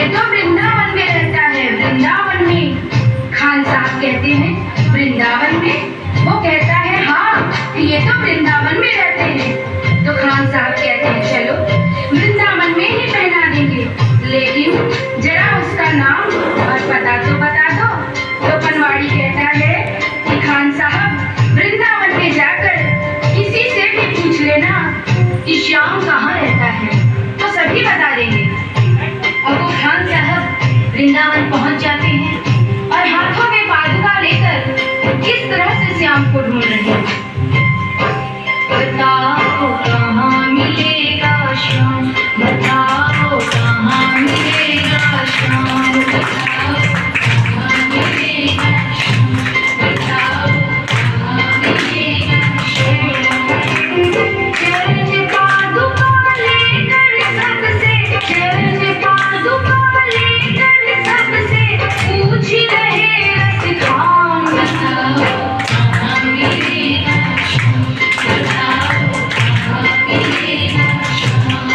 ये तो वृंदावन में रहता है, वृंदावन में। खान साहब कहते हैं वृंदावन में। वो कहता है हाँ ये तो वृंदावन में रहते हैं। तो खान साहब कहते हैं चलो वृंदावन में ही पहना देंगे, लेकिन जरा उसका नाम और पता तो बता दो। तो पनवाड़ी कहता है कि खान साहब वृंदावन में जाकर किसी से भी पूछ लेना कि श्याम कहाँ रहता है, तो सभी बता देंगे। और वो खान साहब वृंदावन पहुंच जाते हैं और हाथों में पादुका लेकर किस तरह से श्याम को ढूंढ रहे हैं। बताओ कहाँ मिलेगा श्याम, बताओ कहाँ मिलेगा श्याम, बताओ कहाँ मिलेगा श्याम, बताओ कहाँ मिलेगा श्याम। चरण पादुका लेकर सबसे, चरण पादुका लेकर सबसे पूछ रहे रस खान, बताओ कहाँ मिलेगा श्याम, बताओ कहाँ मिलेगा श्याम।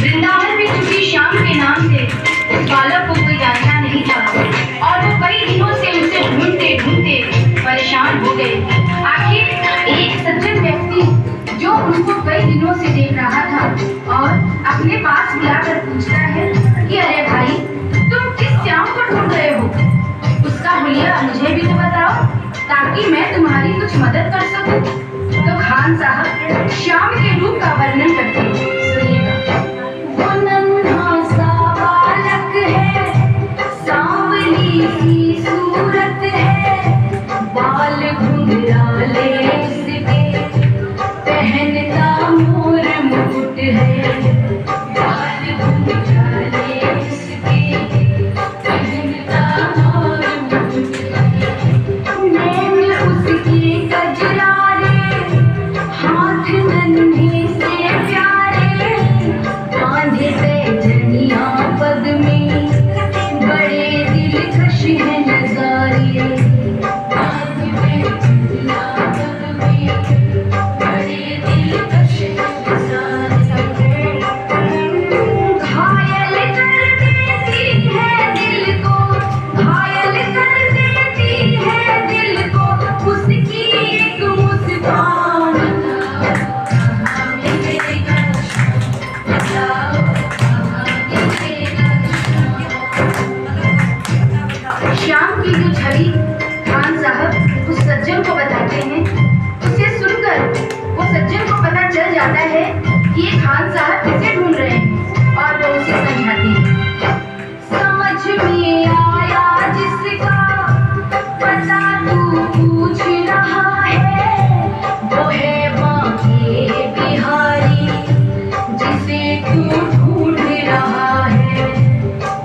वृंदावन में चूंकि श्याम के नाम से उस बालक को कोई जानता नहीं था और वो कई दिनों से उसे ढूंढते ढूंढते परेशान हो गए। आखिर एक सज्जन व्यक्ति जो उनको कई दिनों से देख रहा था और अपने पास बुलाकर पूछता है कि अरे भाई तुम किस श्याम को ढूंढ रहे हो, उसका हुलिया मुझे भी तो बताओ ताकि मैं तुम्हारी कुछ मदद कर सकूं। तो खान साहब श्याम के रूप का वर्णन करते हैं, सुनिएगा। वो नन्हा सा बालक है, सांवली सी सूरत है, बाल घुंघराले उसके, पहनता मोर मुकुट है, बाल घुंघराले उसके, पहनता मोर मुकुट है, नैन उसके कजरारे, हाथ नन्हे से प्यारे, बांधे पैजनिया पग में, बड़े दिलकश है नजारे, बांधे पैजनिया पग में, बड़े दिलकश है नजारे। घायल कर देती है दिल को, घायल कर देती है दिल को, उसकी एक मुस्कान, कहाँ मिलेगा श्याम, बताओ कहाँ मिलेगा श्याम। श्याम की जो छवि खान साहब उस सज्जन को बताते हैं, उसे सुनकर वो सज्जन को पता चल जाता है कि ये खान साहब किसे ढूंढ रहे हैं और वो उसे समझाते हैं। समझ में आया जिसका पता तू पूछ रहा है, वो है बांके बिहारी जिसे तू ढूंढ रहा है,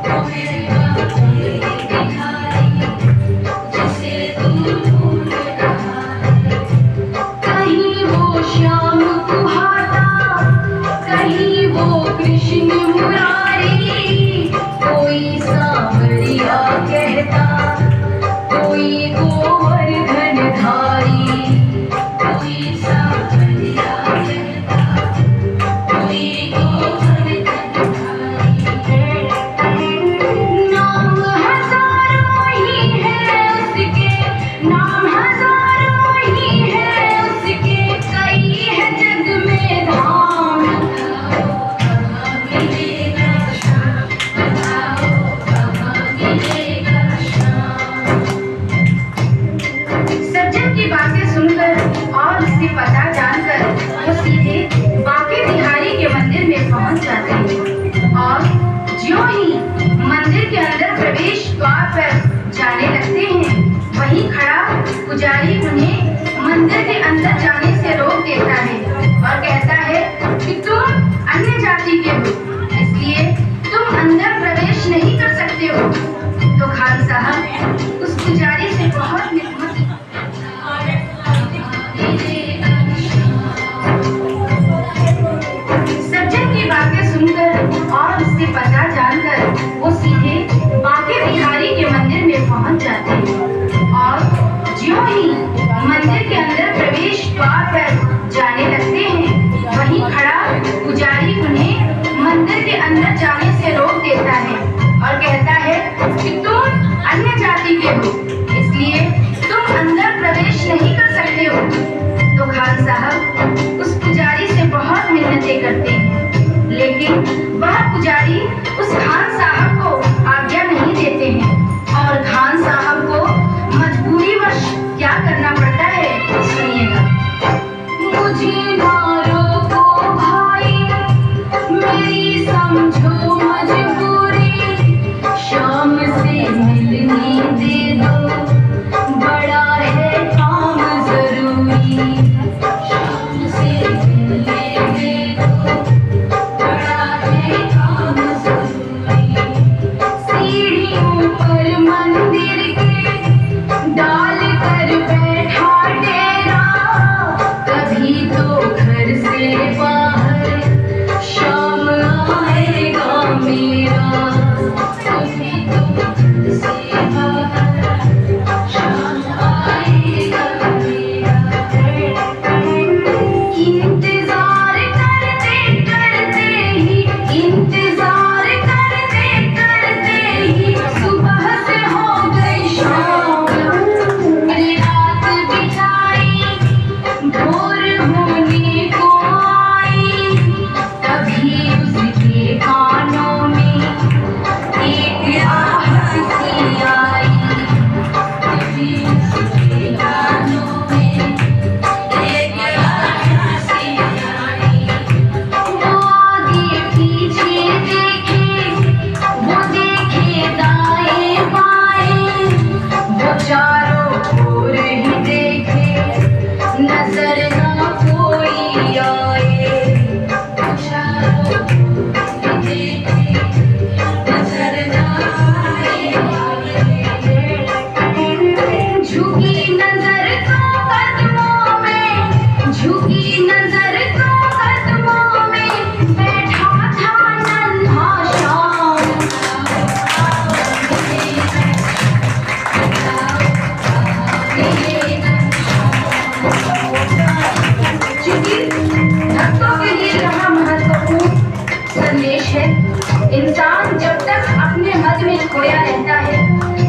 वो है बांके बिहारी जिसे तू ढूंढ रहा है। कहीं वो श्याम कुहाता, कहीं वो कृष्ण मुरारी, कोई सांवरिया कहता, कोई गोवर्धन धारी, कोई सांवरिया कहता, कोई गोवर्धन धारी। नाम हजारों ही है उसके, नाम हजारों ही है उसके, कई है जग में धाम, बताओ कहाँ मिलेगा श्याम, बताओ कहाँ मिलेगा श्याम। सज्जन की बातें सुनकर और उससे पता जानकर वो सीधे बांके बिहारी के मंदिर में पहुंच जाते हैं और ज्यों ही मंदिर के अंदर प्रवेश द्वार पर जाने लगते हैं, वहीं खड़ा पुजारी उन्हें मंदिर के अंदर जाने से रोक देता है और कहता है कि तुम अन्य जाति के हो, इसलिए तुम अंदर प्रवेश नहीं कर सकते हो। तो खान साहब उस पुजारी से बहुत निकट सज्जन की बातें सुनकर और उससे पता जानकर वो सीधे बांके बिहारी के मंदिर में पहुंच जाते हैं और ज्यों ही मंदिर के अंदर प्रवेश द्वार पर जाने लगते खोया रहता है।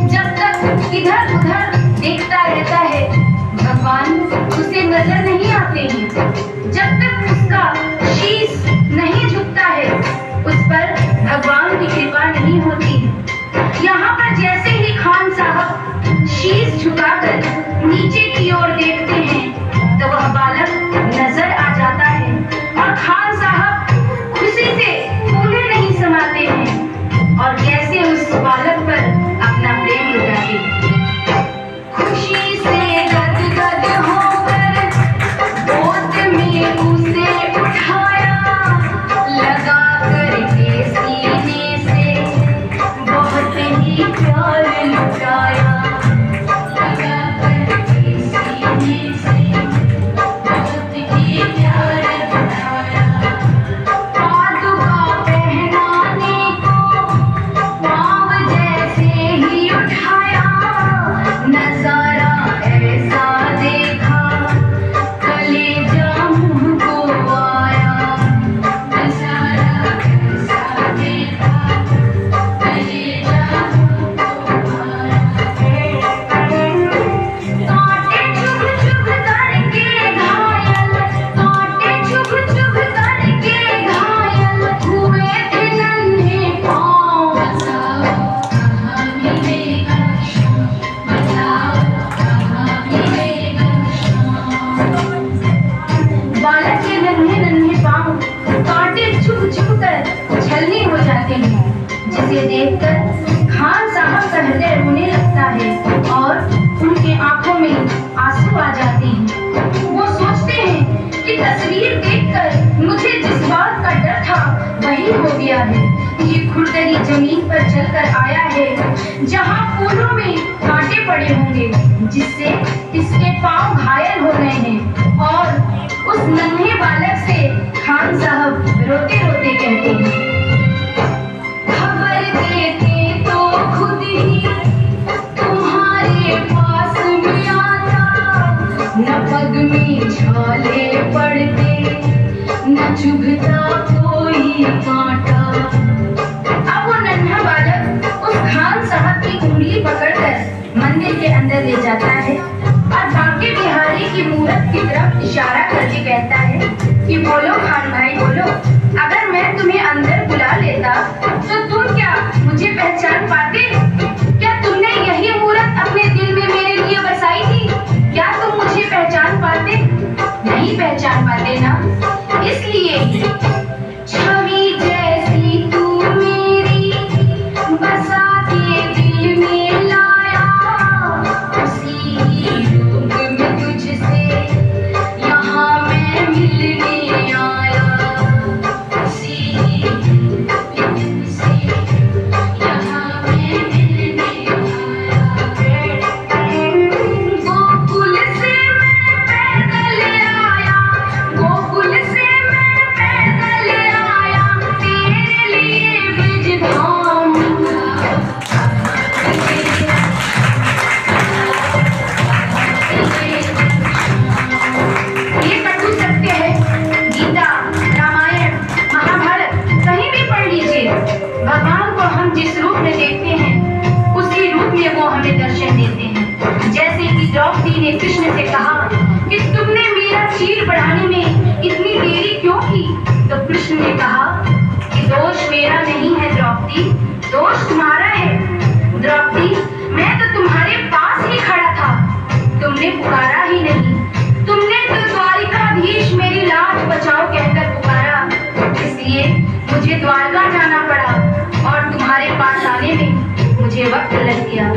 जब तक इधर उधर देखता रहता है, भगवान उसे नजर नहीं आते हैं। जब तक उसका शीश नहीं झुकता है, उस पर भगवान की कृपा नहीं होती है। यहाँ पर जैसे ही खान साहब शीश झुकाकर नीचे की ओर देखते हैं, तो वह बालक नजर आ जाता है और खान साहब खुशी से फूले नहीं समाते हैं और कैसे उस बालक पर अपना प्रेम लुटाते हैं। खुशी से गदगद होकर गोद में उसे उठाया, लगा करके सीने से बहुत ही प्यार लुटाया, लगा करके सीने से बहुत ही प्यार लुटाया। पादुका पहनाने को पाँव जैसे ही उठाया, नजारा ऐसा देखा कलेजा मुँह को आया, नजारा ऐसा देखा कलेजा मुँह को आया। कांटे चुभ चुभ करके घायल, कांटे चुभ चुभ करके घायल हुए थे नन्हे पाँव। बताओ कहाँ मिलेगा शाम, बताओ कहाँ मिलेगा शाम। बालक के नन्हे नन्हे पाँव कांटे चुभ चुभ कर छलनी हो जाते हैं, जिसे देखकर खान साहब का हृदय रोने लगता है और उनके आंखों में आंसू आ जाते हैं। वो सोचते हैं कि तस्वीर देखकर मुझे जिस बात का डर था वही हो गया है। ये खुरदरी जमीन पर चलकर आया है जहाँ फूलों में कांटे पड़े होंगे, जिससे इसके पांव घायल हो गए हैं। और उस नन्हे बालक से खान साहब रोते रोते कहते हैं, खबर देते तो खुद ही तुम्हारे पास में आता, न पग में छाले पड़ते न चुभता कोई कांटा। अब वो नन्हा बालक उस खान साहब की उंगली पकड़कर मंदिर के अंदर ले जाता है और बांके बिहारी की मूरत की तरफ इशारा करके कहता है कि बोलो खान भाई बोलो, अगर मैं तुम्हें अंदर बुला लेता तो तुम क्या मुझे पहचान पाते? क्या तुमने यही मूरत अपने दिल में मेरे लिए बसाई थी? क्या तुम मुझे पहचान पाते? नहीं पहचान पाते ना, इसलिए छवि जैसी तू मेरी बसा के दिल में लाया, उसी ही रूप में तुझसे यहाँ मैं मिलने आया, उसी ही रूप में तुझसे यहाँ मैं मिलने आया। गोकुल से मैं पैदल आया, गोकुल से मैं पैदल आया, तेरे लिए ब्रिजधाम। ये कटु सत्य है, गीता, रामायण, महाभारत कहीं भी पढ़ लीजिए। भगवान को हम जिस रूप में देखते हैं, उसी रूप में वो हमें दर्शन देते हैं। जैसे कि द्रौपदी ने कृष्ण से कहा कि तुमने मेरा चीर बढ़ाने में इतनी देरी क्यों की, तो कृष्ण ने कहा कि दोष मेरा नहीं है द्रौपदी, दोष तुम्हारा है। द्रौपदी, मैं तो तुम्हारे पास ही खड़ा था, तुमने पुकारा ही नहीं। तुमने तो द्वारिकाधीश मेरी लाज बचाओ कहकर पुकारा, इसलिए मुझे द्वारका जाना पड़ा और तुम्हारे पास आने में मुझे वक्त लग गया।